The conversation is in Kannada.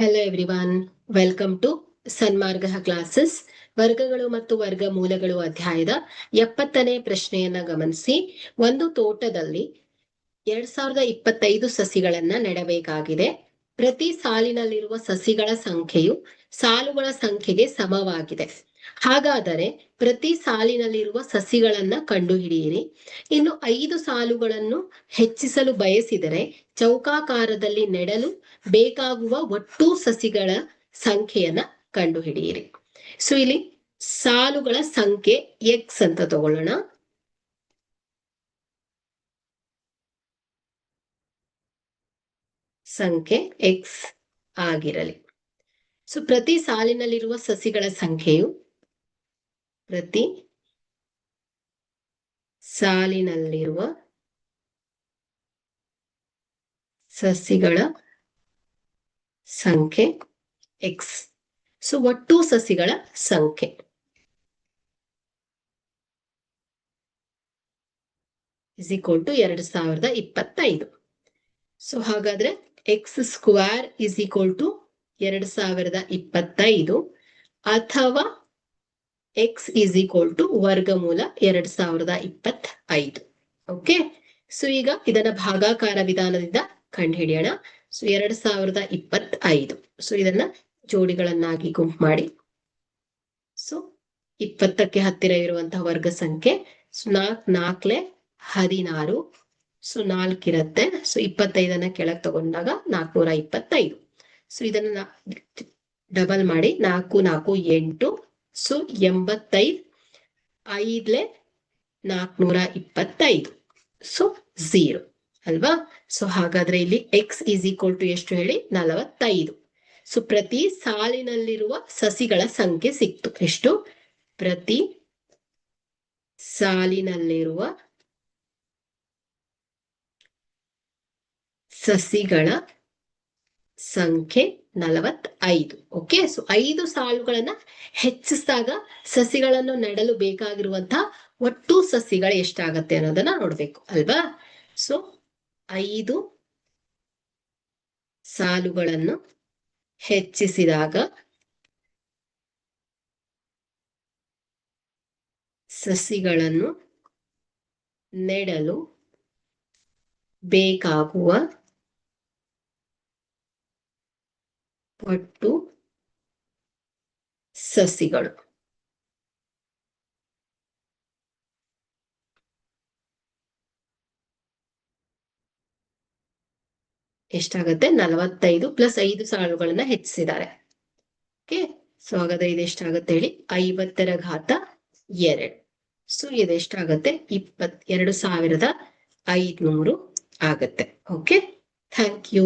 Hello everyone, welcome to Sanmarga classes. ವರ್ಗಗಳು ಮತ್ತು ವರ್ಗಮೂಲಗಳು ಅಧ್ಯಾಯದ 70ನೇ ಪ್ರಶ್ನೆಯನ್ನ ಗಮನಿಸಿ. ಒಂದು ತೋಟದಲ್ಲಿ 2025 ಸಸಿಗಳನ್ನ ನೆಡಬೇಕಾಗಿದೆ. ಪ್ರತಿ ಸಾಲಿನಲ್ಲಿರುವ ಸಸಿಗಳ ಸಂಖ್ಯೆಯು ಸಾಲುಗಳ ಸಂಖ್ಯೆಗೆ ಸಮವಾಗಿದೆ. ಹಾಗಾದರೆ ಪ್ರತಿ ಸಾಲಿನಲ್ಲಿರುವ ಸಸಿಗಳನ್ನ ಕಂಡುಹಿಡಿಯಿರಿ. ಇನ್ನು 5 ಸಾಲುಗಳನ್ನು ಹೆಚ್ಚಿಸಲು ಬಯಸಿದರೆ ಚೌಕಾಕಾರದಲ್ಲಿ ನೆಡಲು ಬೇಕಾಗುವ ಒಟ್ಟು ಸಸಿಗಳ ಸಂಖ್ಯೆಯನ್ನ ಕಂಡುಹಿಡಿಯಿರಿ. ಸೊ ಇಲ್ಲಿ ಸಾಲುಗಳ ಸಂಖ್ಯೆ ಎಕ್ಸ್ ಅಂತ ತಗೊಳ್ಳೋಣ. ಸಂಖ್ಯೆ ಎಕ್ಸ್ ಆಗಿರಲಿ. ಸೊ ಪ್ರತಿ ಸಾಲಿನಲ್ಲಿರುವ ಸಸಿಗಳ ಸಂಖ್ಯೆಯು ಪ್ರತಿ ಸಾಲಿನಲ್ಲಿರುವ ಸಸಿಗಳ ಸಂಖ್ಯೆ ಎಕ್ಸ್. ಸೊ ಒಟ್ಟು ಸಸಿಗಳ ಸಂಖ್ಯೆ ಇಸ್ ಈಕ್ವಲ್ ಟು 2025. ಸೊ ಹಾಗಾದ್ರೆ x square is equal to 2025 ಅಥವಾ ಎಕ್ಸ್ ಇಸ್ ಈಕ್ವಲ್ ಟು ವರ್ಗಮೂಲ 2025. ಓಕೆ, ಸೊ ಈಗ ಇದನ್ನ ಭಾಗಾಕಾರ ವಿಧಾನದಿಂದ ಕಂಡುಹಿಡಿಯೋಣ. ಸೊ 2025. ಸೊ ಇದನ್ನ ಜೋಡಿಗಳನ್ನಾಗಿ ಗುಂಪು ಮಾಡಿ. ಸೊ 20ಕ್ಕೆ ಹತ್ತಿರ ಇರುವಂತಹ ವರ್ಗ ಸಂಖ್ಯೆ 4 16. ಸೊ 4 ಇರುತ್ತೆ. ಸೊ 25 ಕೆಳಗೆ ತಗೊಂಡಾಗ 425. ಸೊ ಇದನ್ನ ಡಬಲ್ ಮಾಡಿ 4 4 8. ಸೊ 85. 5 425. ಸೊ 0 ಅಲ್ವಾ. ಸೊ ಹಾಗಾದ್ರೆ ಇಲ್ಲಿ ಎಕ್ಸ್ ಈಸ್ ಈಕ್ವಲ್ ಟು ಎಷ್ಟು ಹೇಳಿ? 45. ಸೊ ಪ್ರತಿ ಸಾಲಿನಲ್ಲಿರುವ ಸಸಿಗಳ ಸಂಖ್ಯೆ ಸಿಕ್ತು. ಎಷ್ಟು? ಪ್ರತಿ ಸಾಲಿನಲ್ಲಿರುವ ಸಸಿಗಳ ಸಂಖ್ಯೆ 45. ಓಕೆ, ಸೊ 5 ಸಾಲುಗಳನ್ನ ಹೆಚ್ಚಿಸಿದಾಗ ಸಸಿಗಳನ್ನು ನೆಡಲು ಬೇಕಾಗಿರುವಂತಹ ಒಟ್ಟು ಸಸಿಗಳು ಎಷ್ಟಾಗತ್ತೆ ಅನ್ನೋದನ್ನ ನೋಡ್ಬೇಕು ಅಲ್ವಾ. ಸೊ 5 ಸಾಲುಗಳನ್ನು ಹೆಚ್ಚಿಸಿದಾಗ ಸಸಿಗಳನ್ನು ನೆಡಲು ಬೇಕಾಗುವ ಒಟ್ಟು ಸಸಿಗಳು ಎಷ್ಟಾಗತ್ತೆ? 45 ಪ್ಲಸ್ 5 ಸಾಲುಗಳನ್ನ ಹೆಚ್ಚಿಸಿದ್ದಾರೆ. ಓಕೆ, ಸೊ ಹಾಗಾದ್ರೆ ಇದೆಷ್ಟಾಗತ್ತೆ ಹೇಳಿ? 50⁻². ಸೊ ಇದೆಷ್ಟಾಗತ್ತೆ? 22,500 ಆಗತ್ತೆ. Okay, thank you.